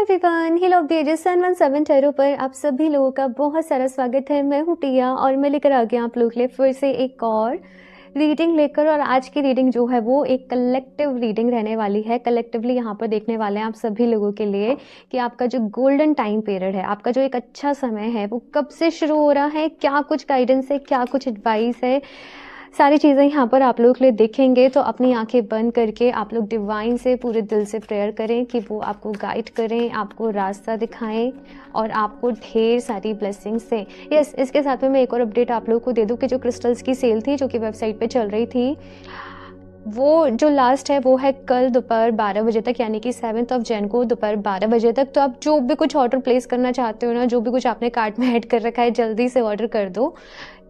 Everyone, hill of the ages 717 tarot पर आप सभी लोगों का बहुत सारा स्वागत है। मैं हूँ प्रिया और मैं लेकर आ गया आप लोग के लिए फिर से एक और रीडिंग लेकर। और आज की रीडिंग जो है वो एक कलेक्टिव रीडिंग रहने वाली है। कलेक्टिवली यहाँ पर देखने वाले हैं आप सभी लोगों के लिए कि आपका जो गोल्डन टाइम पीरियड है, आपका जो एक अच्छा समय है, वो कब से शुरू हो रहा है, क्या कुछ गाइडेंस है, क्या कुछ एडवाइस है, सारी चीज़ें यहाँ पर आप लोगों के लिए देखेंगे। तो अपनी आंखें बंद करके आप लोग डिवाइन से पूरे दिल से प्रेयर करें कि वो आपको गाइड करें, आपको रास्ता दिखाएं और आपको ढेर सारी ब्लेसिंग्स दें। यस, इसके साथ में मैं एक और अपडेट आप लोगों को दे दूं कि जो क्रिस्टल्स की सेल थी जो कि वेबसाइट पे चल रही थी, वो जो लास्ट है वो है कल दोपहर 12 बजे तक, यानी कि 7 जैन को दोपहर 12 बजे तक। तो आप जो भी कुछ ऑर्डर प्लेस करना चाहते हो ना, जो भी कुछ आपने कार्ट में ऐड कर रखा है, जल्दी से ऑर्डर कर दो,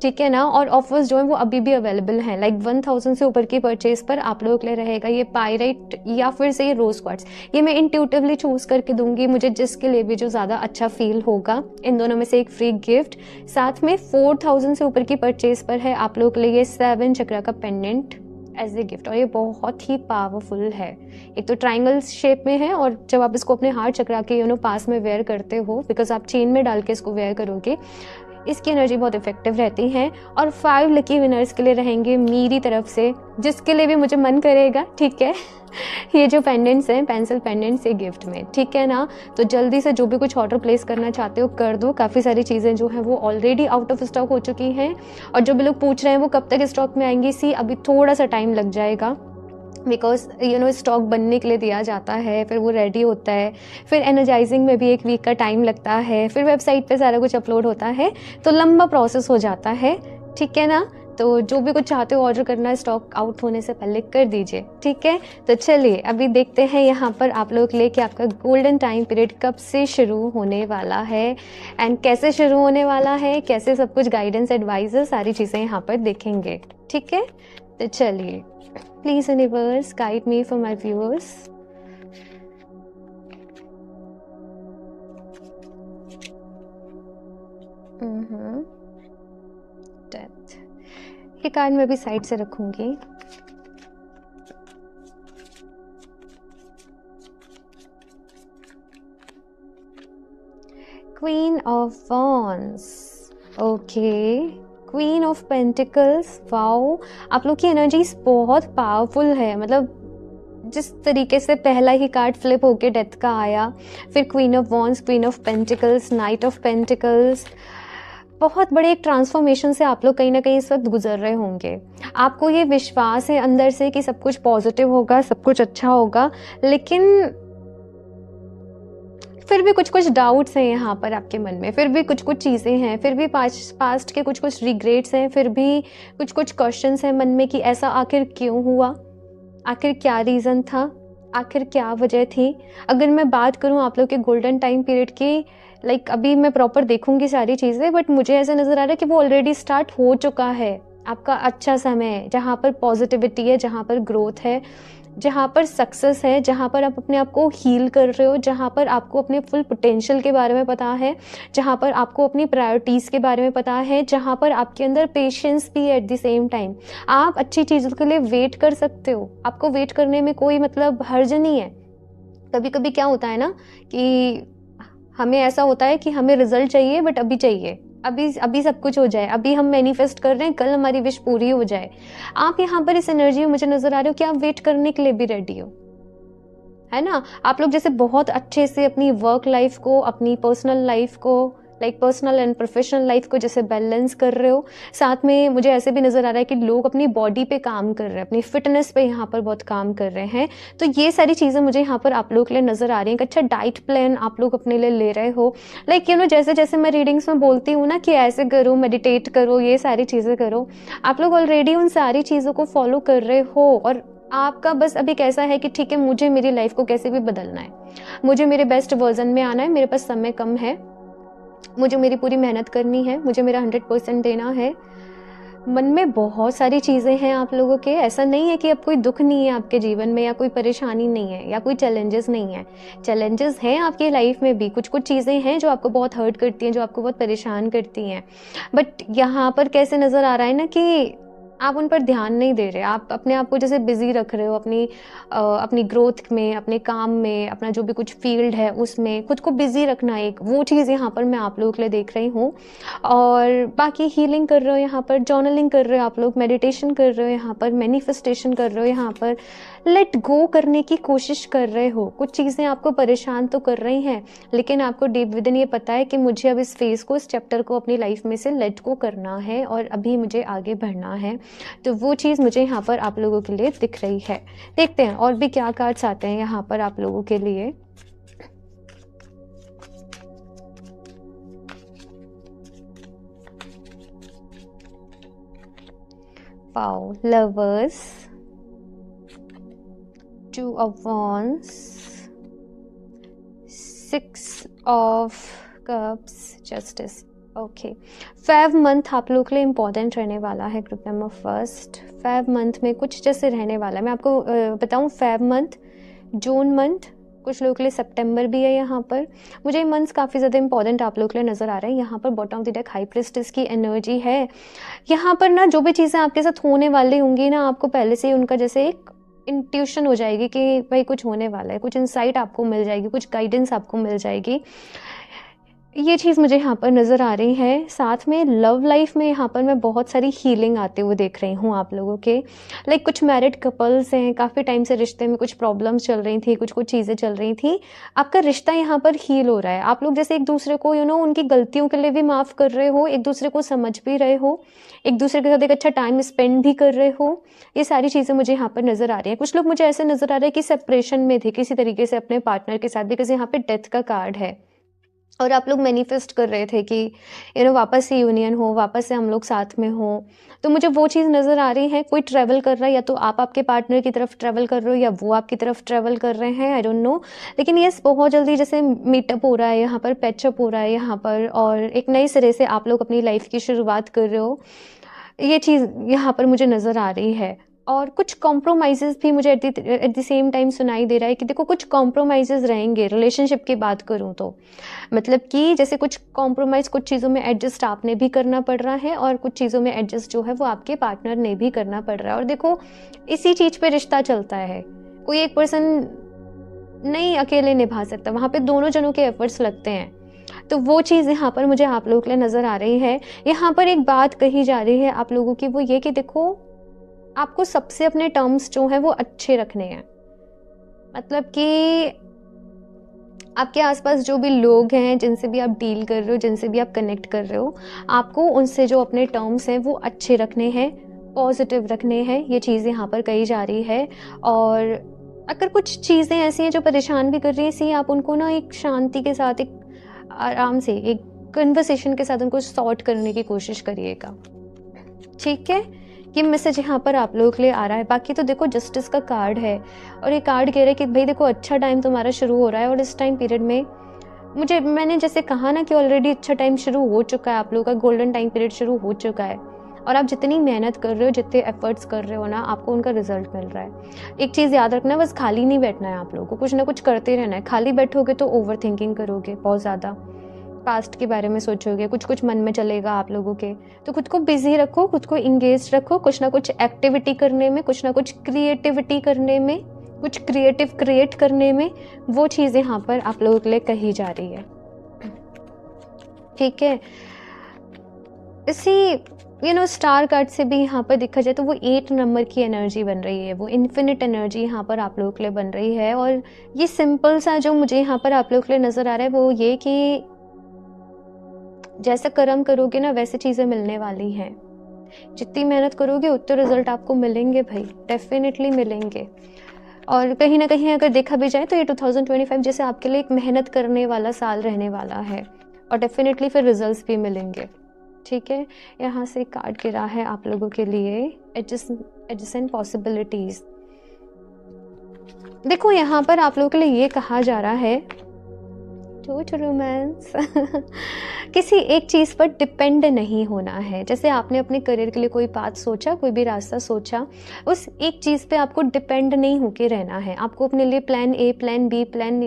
ठीक है ना। और ऑफर्स जो है वो अभी भी अवेलेबल हैं। लाइक 1000 से ऊपर की परचेज पर आप लोगों के लिए रहेगा ये पायराइट या फिर से ये रोज क्वार्ट्स। ये मैं इंट्यूटिवली चूज करके दूंगी, मुझे जिसके लिए भी जो ज़्यादा अच्छा फील होगा। इन दोनों में से एक फ्री गिफ्ट। साथ में 4000 से ऊपर की परचेज पर है आप लोगों के लिए ये 7 चक्रा का पेंडेंट एज ए गिफ्ट। और ये बहुत ही पावरफुल है। एक तो ट्राइंगल शेप में है और जब आप इसको अपने हार्ट चक्रा के पास में वेयर करते हो, बिकॉज आप चेन में डाल के इसको वेयर करोगे, इसकी एनर्जी बहुत इफेक्टिव रहती है। और 5 लकी विनर्स के लिए रहेंगे मेरी तरफ से, जिसके लिए भी मुझे मन करेगा, ठीक है, ये जो पेंडेंट्स हैं, पेंसिल पेंडेंट्स, ये गिफ्ट में, ठीक है ना। तो जल्दी से जो भी कुछ ऑर्डर प्लेस करना चाहते हो कर दो। काफ़ी सारी चीज़ें जो हैं वो ऑलरेडी आउट ऑफ स्टॉक हो चुकी हैं। और जो भी लोग पूछ रहे हैं वो कब तक स्टॉक में आएंगी, अभी थोड़ा सा टाइम लग जाएगा, बिकॉज स्टॉक बनने के लिए दिया जाता है, फिर वो रेडी होता है, फिर एनर्जाइजिंग में भी 1 वीक का टाइम लगता है, फिर वेबसाइट पे सारा कुछ अपलोड होता है, तो लंबा प्रोसेस हो जाता है, ठीक है ना। तो जो भी कुछ चाहते हो ऑर्डर करना है स्टॉक आउट होने से पहले कर दीजिए, ठीक है। तो चलिए अभी देखते हैं यहाँ पर आप लोगों के लिए कि आपका गोल्डन टाइम पीरियड कब से शुरू होने वाला है एंड कैसे शुरू होने वाला है, कैसे सब कुछ गाइडेंस एडवाइस सारी चीज़ें यहाँ पर देखेंगे, ठीक है। तो चलिए, please universe guide me for my viewers. Death, ये कार्ड मैं भी साइड से रखूंगी। Queen of wands, okay, queen of pentacles. Wow, आप लोग की एनर्जीज बहुत पावरफुल है। मतलब जिस तरीके से पहला ही कार्ड फ्लिप होके डेथ का आया, फिर queen of wands, queen of pentacles, night of pentacles, बहुत बड़े एक ट्रांसफॉर्मेशन से आप लोग कहीं ना कहीं इस वक्त गुजर रहे होंगे। आपको ये विश्वास है अंदर से कि सब कुछ पॉजिटिव होगा, सब कुछ अच्छा होगा, लेकिन फिर भी कुछ कुछ डाउट्स हैं यहाँ पर आपके मन में, फिर भी कुछ कुछ चीज़ें हैं, फिर भी पास्ट के कुछ कुछ रिग्रेट्स हैं, फिर भी कुछ कुछ क्वेश्चंस हैं मन में कि ऐसा आखिर क्यों हुआ, आखिर क्या रीज़न था, आखिर क्या वजह थी। अगर मैं बात करूँ आप लोग के गोल्डन टाइम पीरियड की, लाइक अभी मैं प्रॉपर देखूंगी सारी चीज़ें, बट मुझे ऐसा नज़र आ रहा है कि वो ऑलरेडी स्टार्ट हो चुका है। आपका अच्छा समय है जहाँ पर पॉजिटिविटी है, जहाँ पर ग्रोथ है, जहाँ पर सक्सेस है, जहाँ पर आप अपने आप को हील कर रहे हो, जहाँ पर आपको अपने फुल पोटेंशियल के बारे में पता है, जहाँ पर आपको अपनी प्रायोरिटीज़ के बारे में पता है, जहाँ पर आपके अंदर पेशेंस भी है एट द सेम टाइम। आप अच्छी चीज़ों के लिए वेट कर सकते हो, आपको वेट करने में कोई मतलब हर्ज नहीं है। कभी कभी क्या होता है ना कि हमें ऐसा होता है कि हमें रिजल्ट चाहिए, बट अभी चाहिए, अभी सब कुछ हो जाए, अभी हम मैनिफेस्ट कर रहे हैं, कल हमारी विश पूरी हो जाए। आप यहाँ पर इस एनर्जी में मुझे नजर आ रहे हो कि आप वेट करने के लिए भी रेडी हो, है ना। आप लोग जैसे बहुत अच्छे से अपनी वर्क लाइफ को, अपनी पर्सनल लाइफ को, like personal and professional life को जैसे बैलेंस कर रहे हो। साथ में मुझे ऐसे भी नज़र आ रहा है कि लोग अपनी बॉडी पे काम कर रहे हैं, अपनी फिटनेस पे यहाँ पर बहुत काम कर रहे हैं। तो ये सारी चीज़ें मुझे यहाँ पर आप लोग के लिए नज़र आ रही हैं। एक अच्छा डाइट प्लान आप लोग अपने लिए ले रहे हो। लाइक जैसे जैसे मैं रीडिंग्स में बोलती हूँ ना कि ऐसे करो, मेडिटेट करो, ये सारी चीज़ें करो, आप लोग ऑलरेडी उन सारी चीज़ों को फॉलो कर रहे हो। और आपका बस अभी कैसा है कि ठीक है, मुझे मेरी लाइफ को कैसे भी बदलना है, मुझे मेरे बेस्ट वर्जन में आना है, मेरे पास समय कम है, मुझे मेरी पूरी मेहनत करनी है, मुझे मेरा 100% देना है। मन में बहुत सारी चीज़ें हैं आप लोगों के। ऐसा नहीं है कि अब कोई दुख नहीं है आपके जीवन में, या कोई परेशानी नहीं है, या कोई चैलेंजेस नहीं है। चैलेंजेस हैं आपकी लाइफ में भी, कुछ कुछ चीज़ें हैं जो आपको बहुत हर्ट करती हैं, जो आपको बहुत परेशान करती हैं। बट यहाँ पर कैसे नज़र आ रहा है ना कि आप उन पर ध्यान नहीं दे रहे, आप अपने आप को जैसे बिज़ी रख रहे हो अपनी ग्रोथ में, अपने काम में, अपना जो भी कुछ फ़ील्ड है उसमें, खुद को बिज़ी रखना एक, वो चीज़ यहाँ पर मैं आप लोगों के लिए देख रही हूँ। और बाकी हीलिंग कर रहे हो यहाँ पर, जर्नलिंग कर रहे हो आप लोग, मेडिटेशन कर रहे हो यहाँ पर, मैनिफेस्टेशन कर रहे हो यहाँ पर, लेट गो करने की कोशिश कर रहे हो। कुछ चीज़ें आपको परेशान तो कर रही हैं, लेकिन आपको डीप विद इन ये पता है कि मुझे अब इस फेज़ को, इस चैप्टर को अपनी लाइफ में से लेट गो करना है और अभी मुझे आगे बढ़ना है। तो वो चीज़ मुझे यहाँ पर आप लोगों के लिए दिख रही है। देखते हैं और भी क्या कार्ड्स आते हैं यहाँ पर आप लोगों के लिए। Wow, lovers, 2 of Wands, 6 of Cups, Justice। Okay, 5 month आप लोग के लिए इम्पॉर्टेंट रहने वाला है ग्रुप नंबर फर्स्ट। 5 मंथ में कुछ जैसे रहने वाला है, मैं आपको बताऊं 5 मंथ, जून मंथ, कुछ लोगों के लिए सितंबर भी है यहाँ पर। मुझे ये मंथ्स काफ़ी ज़्यादा इंपॉर्टेंट आप लोग के लिए नज़र आ रहे हैं। यहाँ पर bottom of the deck high priestess की एनर्जी है। यहाँ पर ना जो भी चीज़ें आपके साथ होने वाली होंगी ना, आपको पहले से ही उनका जैसे एक इंट्यूशन हो जाएगी कि भाई कुछ होने वाला है, कुछ इंसाइट आपको मिल जाएगी, कुछ गाइडेंस आपको मिल जाएगी। ये चीज़ मुझे यहाँ पर नज़र आ रही है। साथ में लव लाइफ में यहाँ पर मैं बहुत सारी हीलिंग आते हुए देख रही हूँ आप लोगों के। लाइक कुछ मैरिड कपल्स हैं, काफ़ी टाइम से रिश्ते में कुछ प्रॉब्लम्स चल रही थी, कुछ चीज़ें चल रही थी। आपका रिश्ता यहाँ पर हील हो रहा है। आप लोग जैसे एक दूसरे को उनकी गलतियों के लिए भी माफ़ कर रहे हो, एक दूसरे को समझ भी रहे हो, एक दूसरे के साथ एक अच्छा टाइम स्पेंड भी कर रहे हो। ये सारी चीज़ें मुझे यहाँ पर नज़र आ रही हैं। कुछ लोग मुझे ऐसे नज़र आ रहे हैं कि सेपरेशन में थे किसी तरीके से अपने पार्टनर के साथ, बिकॉज यहाँ पे डेथ का कार्ड है और आप लोग मैनिफेस्ट कर रहे थे कि वापस से यूनियन हो, वापस से हम लोग साथ में हो। तो मुझे वो चीज़ नज़र आ रही है। कोई ट्रैवल कर रहा है, या तो आप आपके पार्टनर की तरफ ट्रैवल कर रहे हो या वो आपकी तरफ ट्रैवल कर रहे हैं, आई डोंट नो। लेकिन ये बहुत जल्दी जैसे मीटअप हो रहा है यहाँ पर, पैचअप हो रहा है यहाँ पर, और एक नए सिरे से आप लोग अपनी लाइफ की शुरुआत कर रहे हो। ये चीज़ यहाँ पर मुझे नज़र आ रही है। और कुछ कॉम्प्रोमाइज़ेज़ भी मुझे एट द सेम टाइम सुनाई दे रहा है कि देखो कुछ कॉम्प्रोमाइज़ेज़ रहेंगे। रिलेशनशिप की बात करूँ तो मतलब कि जैसे कुछ कॉम्प्रोमाइज़, कुछ चीज़ों में एडजस्ट आपने भी करना पड़ रहा है और कुछ चीज़ों में एडजस्ट जो है वो आपके पार्टनर ने भी करना पड़ रहा है। और देखो इसी चीज़ पे रिश्ता चलता है, कोई एक पर्सन नहीं अकेले निभा सकता, वहाँ पे दोनों जनों के एफर्ट्स लगते हैं। तो वो चीज़ यहाँ पर मुझे आप लोगों के लिए नज़र आ रही है। यहाँ पर एक बात कही जा रही है आप लोगों की, वो ये कि देखो आपको सबसे अपने टर्म्स जो हैं वो अच्छे रखने हैं। मतलब कि आपके आसपास जो भी लोग हैं, जिनसे भी आप डील कर रहे हो, जिनसे भी आप कनेक्ट कर रहे हो, आपको उनसे जो अपने टर्म्स हैं वो अच्छे रखने हैं, पॉजिटिव रखने हैं। ये चीज़ यहाँ पर कही जा रही है। और अगर कुछ चीज़ें ऐसी हैं जो परेशान भी कर रही हैं, सी आप उनको ना एक शांति के साथ, एक आराम से, एक कन्वर्सेशन के साथ उनको सॉर्ट करने की कोशिश करिएगा। ठीक है, ये मैसेज यहाँ पर आप लोगों के लिए आ रहा है। बाकी तो देखो जस्टिस का कार्ड है और ये कार्ड कह रहा है कि भाई देखो अच्छा टाइम तुम्हारा शुरू हो रहा है। और इस टाइम पीरियड में मैंने जैसे कहा ना कि ऑलरेडी अच्छा टाइम शुरू हो चुका है, आप लोगों का गोल्डन टाइम पीरियड शुरू हो चुका है। और आप जितनी मेहनत कर रहे हो, जितने एफर्ट्स कर रहे हो ना, आपको उनका रिजल्ट मिल रहा है। एक चीज़ याद रखना, बस खाली नहीं बैठना है आप लोगों को, कुछ ना कुछ करते रहना है। खाली बैठोगे तो ओवर थिंकिंग करोगे बहुत ज़्यादा, पास्ट के बारे में सोचोगे, कुछ मन में चलेगा आप लोगों के। तो खुद को बिजी रखो, खुद को इंगेज रखो, कुछ ना कुछ एक्टिविटी करने में, कुछ ना कुछ क्रिएटिविटी करने में, कुछ क्रिएटिव क्रिएट करने में। वो चीज़ यहाँ पर आप लोगों के लिए कही जा रही है। ठीक है, इसी स्टार कार्ड से भी यहाँ पर देखा जाए तो वो 8 नंबर की एनर्जी बन रही है, वो इन्फिनिट एनर्जी यहाँ पर आप लोगों के लिए बन रही है। और ये सिंपल सा जो मुझे यहाँ पर आप लोगों के लिए नज़र आ रहा है वो ये कि जैसा कर्म करोगे ना वैसे चीज़ें मिलने वाली हैं। जितनी मेहनत करोगे उतने रिजल्ट आपको मिलेंगे भाई, डेफिनेटली मिलेंगे। और कहीं ना कहीं अगर देखा भी जाए तो ये 2025 जैसे आपके लिए एक मेहनत करने वाला साल रहने वाला है और डेफिनेटली फिर रिजल्ट्स भी मिलेंगे। ठीक है, यहाँ से कार्ड गिरा है आप लोगों के लिए, एडजेसेंट पॉसिबिलिटीज। देखो यहाँ पर आप लोगों के लिए ये कहा जा रहा है, टू रोमांस किसी एक चीज़ पर डिपेंड नहीं होना है। जैसे आपने अपने करियर के लिए कोई पाथ सोचा, कोई भी रास्ता सोचा, उस एक चीज़ पे आपको डिपेंड नहीं होके रहना है। आपको अपने लिए plan A, plan B, plan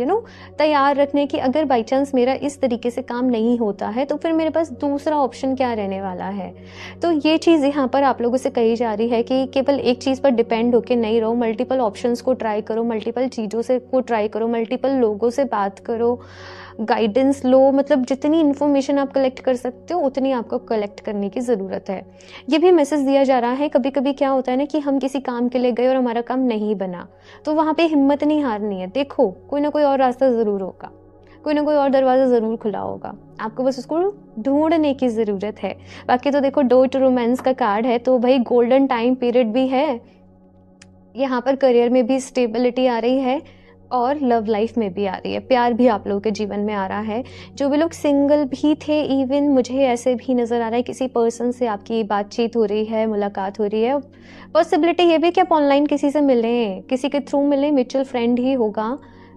तैयार रखने की, अगर बाई चांस मेरा इस तरीके से काम नहीं होता है तो फिर मेरे पास दूसरा ऑप्शन क्या रहने वाला है। तो ये चीज़ यहाँ पर आप लोगों से कही जा रही है कि केवल एक चीज़ पर डिपेंड होके नहीं रहो, मल्टीपल ऑप्शंस को ट्राई करो, मल्टीपल चीज़ों से को ट्राई करो, मल्टीपल लोगों से बात करो, गाइडेंस लो। मतलब जितनी इन्फॉर्मेशन आप कलेक्ट कर सकते हो उतनी आपको कलेक्ट करने की ज़रूरत है। ये भी मैसेज दिया जा रहा है, कभी कभी क्या होता है ना कि हम किसी काम के लिए गए और हमारा काम नहीं बना, तो वहाँ पे हिम्मत नहीं हारनी है। देखो कोई ना कोई और रास्ता ज़रूर होगा, कोई ना कोई और दरवाज़ा ज़रूर खुला होगा, आपको बस उसको ढूंढने की ज़रूरत है। बाकी तो देखो डोर टू रोमांस का कार्ड है, तो भाई गोल्डन टाइम पीरियड भी है यहाँ पर, करियर में भी स्टेबिलिटी आ रही है और लव लाइफ में भी आ रही है, प्यार भी आप लोगों के जीवन में आ रहा है। जो भी लोग सिंगल भी थे, इवन मुझे ऐसे भी नज़र आ रहा है किसी पर्सन से आपकी बातचीत हो रही है, मुलाकात हो रही है। पॉसिबिलिटी ये भी कि आप ऑनलाइन किसी से मिलें, किसी के थ्रू मिलें, म्यूचुअल फ्रेंड ही होगा,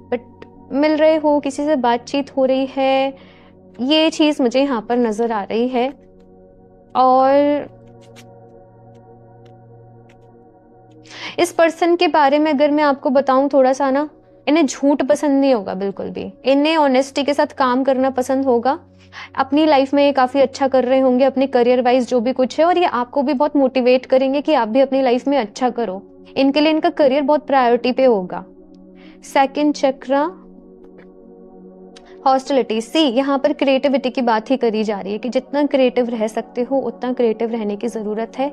बट मिल रहे हो, किसी से बातचीत हो रही है, ये चीज़ मुझे यहाँ पर नज़र आ रही है। और इस पर्सन के बारे में अगर मैं आपको बताऊं थोड़ा सा ना, इन्हें झूठ पसंद नहीं होगा बिल्कुल भी, इन्हें ऑनेस्टी के साथ काम करना पसंद होगा। अपनी लाइफ में ये काफ़ी अच्छा कर रहे होंगे अपने करियर वाइज जो भी कुछ है, और ये आपको भी बहुत मोटिवेट करेंगे कि आप भी अपनी लाइफ में अच्छा करो। इनके लिए इनका करियर बहुत प्रायोरिटी पे होगा। सेकंड चक्रा हॉस्टिलिटी, सी यहाँ पर क्रिएटिविटी की बात ही करी जा रही है कि जितना क्रिएटिव रह सकते हो उतना क्रिएटिव रहने की ज़रूरत है,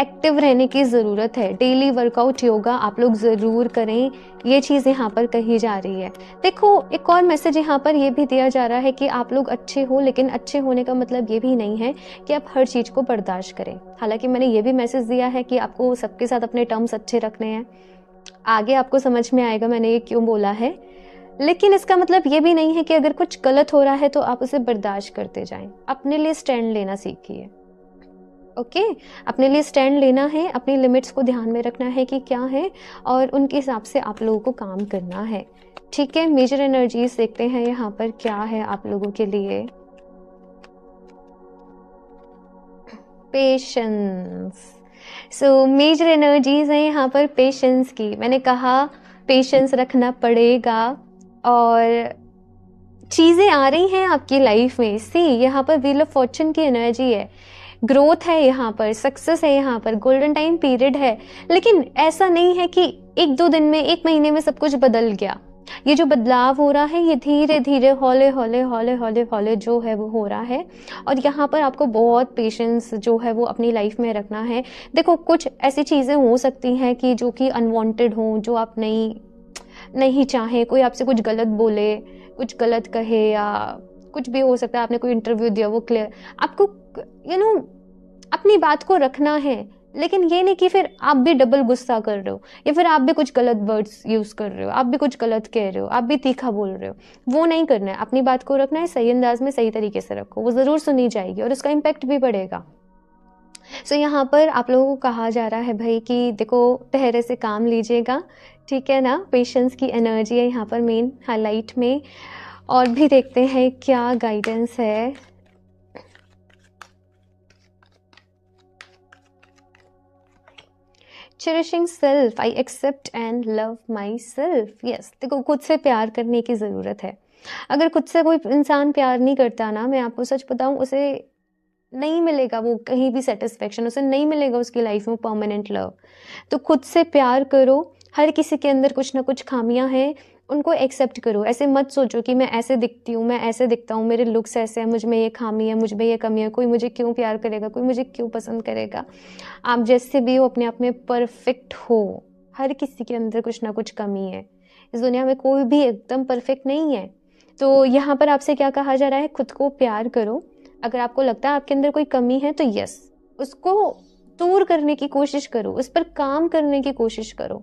एक्टिव रहने की ज़रूरत है। डेली वर्कआउट, योगा आप लोग ज़रूर करें, ये चीज़ यहाँ पर कही जा रही है। देखो एक और मैसेज यहाँ पर ये भी दिया जा रहा है कि आप लोग अच्छे हो, लेकिन अच्छे होने का मतलब ये भी नहीं है कि आप हर चीज़ को बर्दाश्त करें। हालांकि मैंने ये भी मैसेज दिया है कि आपको सबके साथ अपने टर्म्स अच्छे रखने हैं, आगे आपको समझ में आएगा मैंने ये क्यों बोला है। लेकिन इसका मतलब ये भी नहीं है कि अगर कुछ गलत हो रहा है तो आप उसे बर्दाश्त करते जाएं। अपने लिए स्टैंड लेना सीखिए। ओके, अपने लिए स्टैंड लेना है, अपनी लिमिट्स को ध्यान में रखना है कि क्या है, और उनके हिसाब से आप लोगों को काम करना है। ठीक है, मेजर एनर्जीज देखते हैं यहाँ पर क्या है आप लोगों के लिए। पेशेंस, सो मेजर एनर्जीज है यहाँ पर पेशेंस की। मैंने कहा पेशेंस रखना पड़ेगा, और चीज़ें आ रही हैं आपकी लाइफ में। सी यहाँ पर व्हील ऑफ फॉर्चून की एनर्जी है, ग्रोथ है यहाँ पर, सक्सेस है यहाँ पर, गोल्डन टाइम पीरियड है। लेकिन ऐसा नहीं है कि एक दो दिन में, एक महीने में सब कुछ बदल गया। ये जो बदलाव हो रहा है ये धीरे धीरे हौले हौले हौले हौले हौले जो है वो हो रहा है, और यहाँ पर आपको बहुत पेशेंस जो है वो अपनी लाइफ में रखना है। देखो कुछ ऐसी चीज़ें हो सकती हैं कि जो कि अनवांटेड हों, जो आप नहीं चाहे, कोई आपसे कुछ गलत बोले, कुछ गलत कहे, या कुछ भी हो सकता है। आपने कोई इंटरव्यू दिया, वो क्लियर, आपको अपनी बात को रखना है, लेकिन ये नहीं कि फिर आप भी डबल गुस्सा कर रहे हो, या फिर आप भी कुछ गलत वर्ड्स यूज़ कर रहे हो, आप भी कुछ गलत कह रहे हो, आप भी तीखा बोल रहे हो। वो नहीं करना है, अपनी बात को रखना है, सही अंदाज में सही तरीके से रखो, वो ज़रूर सुनी जाएगी और उसका इम्पैक्ट भी बढ़ेगा। सो यहाँ पर आप लोगों को कहा जा रहा है भाई कि देखो धैर्य से काम लीजिएगा, ठीक है ना। पेशेंस की एनर्जी है यहाँ पर मेन हाईलाइट में। और भी देखते हैं क्या गाइडेंस है। Cherishing self, I accept and love my self. Yes, देखो खुद से प्यार करने की ज़रूरत है। अगर खुद से कोई इंसान प्यार नहीं करता ना, मैं आपको सच बताऊं, उसे नहीं मिलेगा वो कहीं भी सेटिस्फेक्शन, उसे नहीं मिलेगा उसकी लाइफ में परमानेंट लव। तो खुद से प्यार करो। हर किसी के अंदर कुछ ना कुछ खामियां हैं, उनको एक्सेप्ट करो। ऐसे मत सोचो कि मैं ऐसे दिखती हूँ, मैं ऐसे दिखता हूँ, मेरे लुक्स ऐसे हैं, मुझ में ये खामी है, मुझ में ये कमी है, कोई मुझे क्यों प्यार करेगा, कोई मुझे क्यों पसंद करेगा। आप जैसे भी हो अपने आप में परफेक्ट हो। हर किसी के अंदर कुछ ना कुछ कमी है, इस दुनिया में कोई भी एकदम परफेक्ट नहीं है। तो यहाँ पर आपसे क्या कहा जा रहा है, खुद को प्यार करो। अगर आपको लगता है आपके अंदर कोई कमी है तो यस, उसको दूर करने की कोशिश करो, उस पर काम करने की कोशिश करो,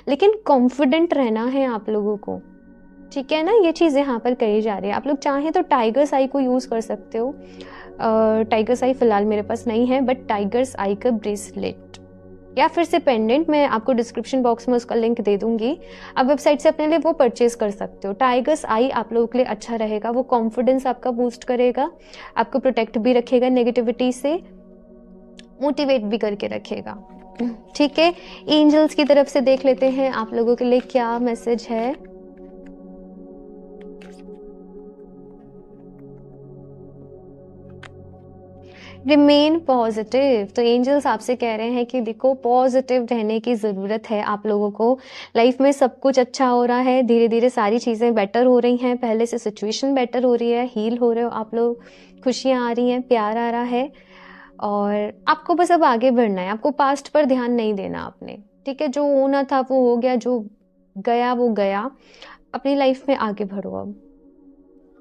लेकिन कॉन्फिडेंट रहना है आप लोगों को, ठीक है ना। ये चीज़ यहाँ पर कही जा रही है। आप लोग चाहें तो टाइगर्स आई को यूज़ कर सकते हो। टाइगर्स आई फिलहाल मेरे पास नहीं है, बट टाइगर्स आई का ब्रेसलेट या फिर से पेंडेंट, मैं आपको डिस्क्रिप्शन बॉक्स में उसका लिंक दे दूंगी, आप वेबसाइट से अपने लिए वो परचेज कर सकते हो। टाइगर्स आई आप लोगों के लिए अच्छा रहेगा, वो कॉन्फिडेंस आपका बूस्ट करेगा, आपको प्रोटेक्ट भी रखेगा नेगेटिविटी से, मोटिवेट भी करके रखेगा। ठीक है, एंजल्स की तरफ से देख लेते हैं आप लोगों के लिए क्या मैसेज है। रिमेन पॉजिटिव, तो एंजल्स आपसे कह रहे हैं कि देखो पॉजिटिव रहने की ज़रूरत है आप लोगों को। लाइफ में सब कुछ अच्छा हो रहा है, धीरे धीरे सारी चीज़ें बेटर हो रही हैं, पहले से सिचुएशन बेटर हो रही है, हील हो रहे हो आप लोग, खुशियाँ आ रही हैं, प्यार आ रहा है, और आपको बस अब आगे बढ़ना है, आपको पास्ट पर ध्यान नहीं देना आपने। ठीक है, जो होना था वो हो गया, जो गया वो गया, अपनी लाइफ में आगे बढ़ो। अब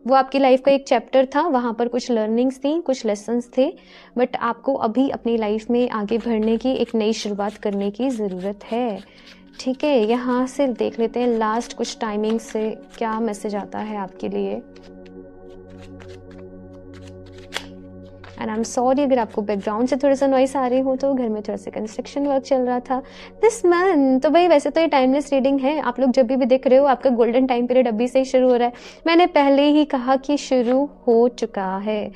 वो आपकी लाइफ का एक चैप्टर था, वहाँ पर कुछ लर्निंग्स थी, कुछ लेसन्स थे, बट आपको अभी अपनी लाइफ में आगे बढ़ने की, एक नई शुरुआत करने की ज़रूरत है। ठीक है, यहाँ से देख लेते हैं लास्ट कुछ टाइमिंग से क्या मैसेज आता है आपके लिए। एंड आई एम सॉरी अगर आपको बैकग्राउंड से थोड़ा सा नॉइस आ रही हो, तो घर में थोड़ा सा कंस्ट्रक्शन वर्क चल रहा था दिस मंथ। तो भाई वैसे तो ये टाइमलेस रीडिंग है, आप लोग जब भी देख रहे हो आपका गोल्डन टाइम पीरियड अभी से ही शुरू हो रहा है। मैंने पहले ही कहा कि शुरू हो चुका है,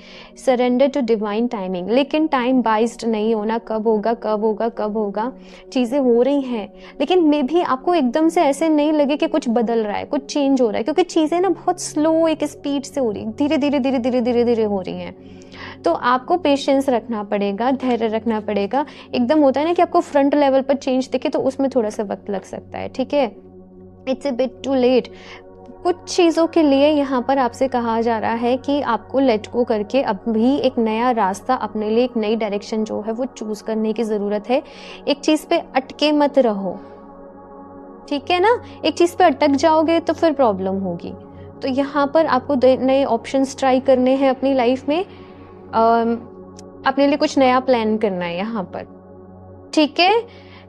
सरेंडर टू डिवाइन टाइमिंग, लेकिन टाइम बाइज्ड नहीं होना, कब होगा कब होगा कब होगा, चीज़ें हो रही हैं, लेकिन मे भी आपको एकदम से ऐसे नहीं लगे कि कुछ बदल रहा है, कुछ चेंज हो रहा है, क्योंकि चीज़ें ना बहुत स्लो एक स्पीड से हो रही, धीरे धीरे धीरे धीरे धीरे धीरे हो रही हैं। तो आपको पेशेंस रखना पड़ेगा, धैर्य रखना पड़ेगा। एकदम होता है ना कि आपको फ्रंट लेवल पर चेंज दिखे, तो उसमें थोड़ा सा वक्त लग सकता है। ठीक है, it's a bit too late. कुछ चीज़ों के लिए यहाँ पर आपसे कहा जा रहा है कि आपको लेट गो करके अभी एक नया रास्ता, अपने लिए एक नई डायरेक्शन जो है वो चूज करने की ज़रूरत है। एक चीज़ पे अटके मत रहो, ठीक है ना, एक चीज़ पे अटक जाओगे तो फिर प्रॉब्लम होगी। तो यहाँ पर आपको नए ऑप्शंस ट्राई करने हैं अपनी लाइफ में, अपने लिए कुछ नया प्लान करना है यहाँ पर। ठीक है,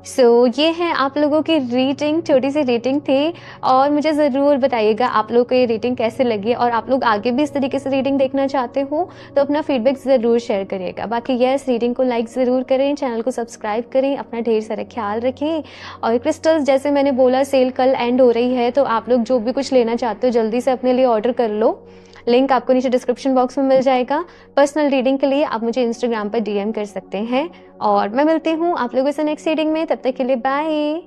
सो ये है आप लोगों की रीडिंग, छोटी सी रीडिंग थी, और मुझे ज़रूर बताइएगा आप लोगों को ये रीडिंग कैसे लगी, और आप लोग आगे भी इस तरीके से रीडिंग देखना चाहते हो तो अपना फीडबैक ज़रूर शेयर करिएगा। बाकी यस, रीडिंग को लाइक ज़रूर करें, चैनल को सब्सक्राइब करें, अपना ढेर सारा ख्याल रखें। और क्रिस्टल्स जैसे मैंने बोला, सेल कल एंड हो रही है, तो आप लोग जो भी कुछ लेना चाहते हो जल्दी से अपने लिए ऑर्डर कर लो, लिंक आपको नीचे डिस्क्रिप्शन बॉक्स में मिल जाएगा। पर्सनल रीडिंग के लिए आप मुझे इंस्टाग्राम पर DM कर सकते हैं, और मैं मिलती हूँ आप लोगों से नेक्स्ट रीडिंग में। तब तक के लिए बाय।